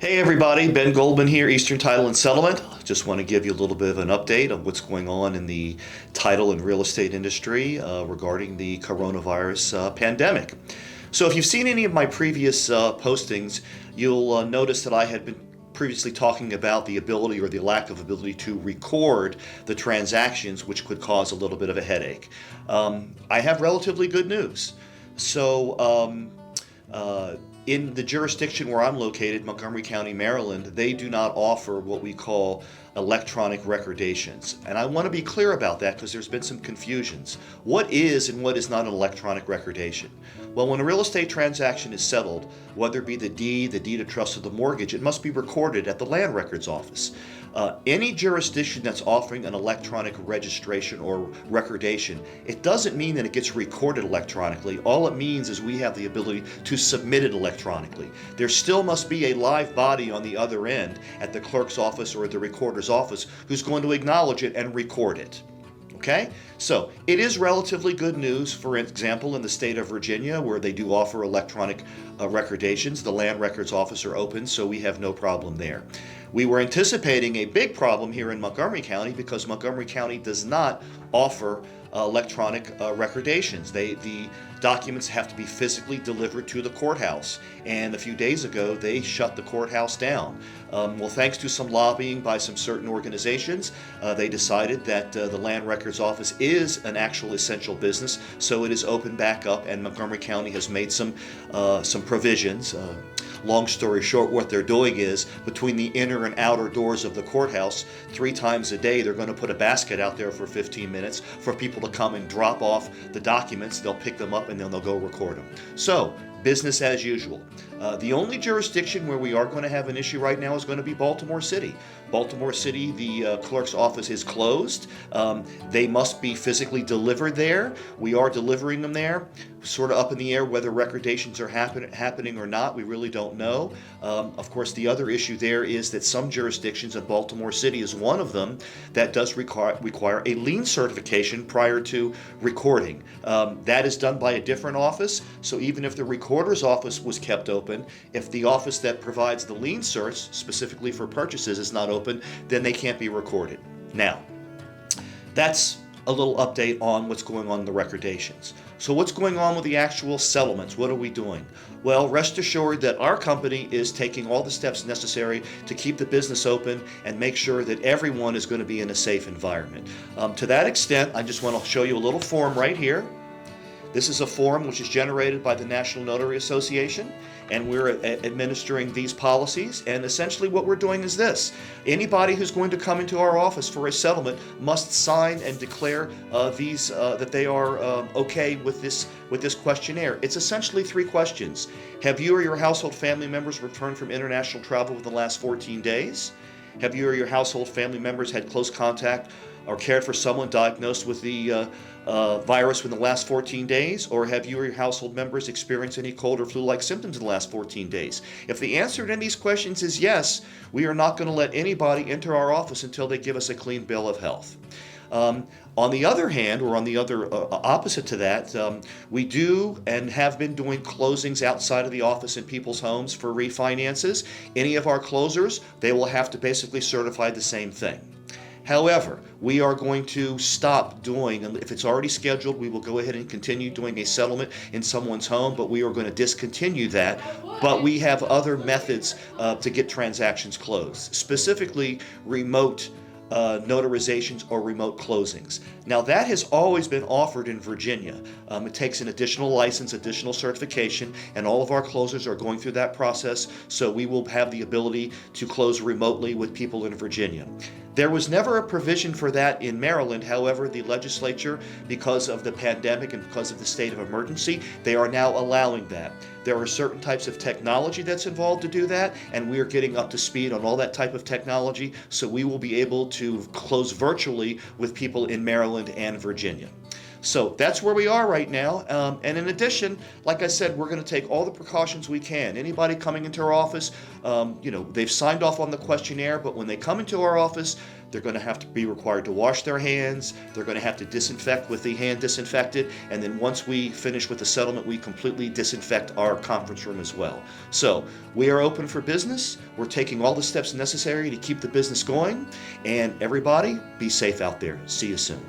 Hey everybody, Ben Goldman here, Eastern Title and Settlement. Just want to give you a little bit of an update on what's going on in the title and real estate industry regarding the coronavirus pandemic. So if you've seen any of my previous postings, you'll notice that I had been previously talking about the ability or the lack of ability to record the transactions, which could cause a little bit of a headache. I have relatively good news. In the jurisdiction where I'm located, Montgomery County, Maryland, they do not offer what we call electronic recordations. And I want to be clear about that because there's been some confusions. What is and what is not an electronic recordation? Well, when a real estate transaction is settled, whether it be the deed of trust, or the mortgage, it must be recorded at the land records office. Any jurisdiction that's offering an electronic registration or recordation, it doesn't mean that it gets recorded electronically. All it means is we have the ability to submit it electronically. There still must be a live body on the other end at the clerk's office or at the recorder's office who's going to acknowledge it and record it. Okay? So it is relatively good news, for example, in the state of Virginia, where they do offer electronic recordations. The land records office are open, so we have no problem there. We were anticipating a big problem here in Montgomery County because Montgomery County does not offer electronic recordations. The documents have to be physically delivered to the courthouse. And a few days ago, they shut the courthouse down. Well, thanks to some lobbying by some certain organizations, they decided that the land records office is an actual essential business, so it is opened back up, and Montgomery County has made some provisions. Long story short, what they're doing is between the inner and outer doors of the courthouse, 3 times a day, they're going to put a basket out there for 15 minutes for people to come and drop off the documents. They'll pick them up and then they'll go record them. So, business as usual. The only jurisdiction where we are going to have an issue right now is going to be Baltimore City. Baltimore City, the clerk's office is closed. They must be physically delivered there. We are delivering them there. Sort of up in the air whether recordations are happening or not. We really don't know. Of course, the other issue there is that some jurisdictions, and Baltimore City is one of them, that does require a lien certification prior to recording. That is done by a different office. So even if the recorder's office was kept open, if the office that provides the lien certs, specifically for purchases, is not open, then they can't be recorded. Now, that's a little update on what's going on in the recordations. So what's going on with the actual settlements? What are we doing? Well, rest assured that our company is taking all the steps necessary to keep the business open and make sure that everyone is going to be in a safe environment. To that extent, I just want to show you a little form right here. This is a form which is generated by the National Notary Association, and we're administering these policies. And essentially what we're doing is this. Anybody who's going to come into our office for a settlement must sign and declare that they are okay with this questionnaire. It's essentially 3 questions. Have you or your household family members returned from international travel within the last 14 days? Have you or your household family members had close contact or cared for someone diagnosed with the virus within the last 14 days? Or have you or your household members experienced any cold or flu-like symptoms in the last 14 days? If the answer to any of these questions is yes, we are not going to let anybody enter our office until they give us a clean bill of health. On the other hand, or on the other opposite to that, we do and have been doing closings outside of the office in people's homes for refinances. Any of our closers, they will have to basically certify the same thing. However, we are going to stop doing, and if it's already scheduled, we will go ahead and continue doing a settlement in someone's home, but we are going to discontinue that. But we have other methods to get transactions closed, specifically remote notarizations or remote closings. Now that has always been offered in Virginia. It takes an additional license, additional certification, and all of our closers are going through that process, so we will have the ability to close remotely with people in Virginia. There was never a provision for that in Maryland. However, the legislature, because of the pandemic and because of the state of emergency, they are now allowing that. There are certain types of technology that's involved to do that, and we are getting up to speed on all that type of technology, so we will be able to close virtually with people in Maryland and Virginia. So that's where we are right now. And in addition, like I said, we're going to take all the precautions we can. Anybody coming into our office, they've signed off on the questionnaire, but when they come into our office, they're going to have to be required to wash their hands. They're going to have to disinfect with the hand disinfectant. And then once we finish with the settlement, we completely disinfect our conference room as well. So we are open for business. We're taking all the steps necessary to keep the business going. And everybody, be safe out there. See you soon.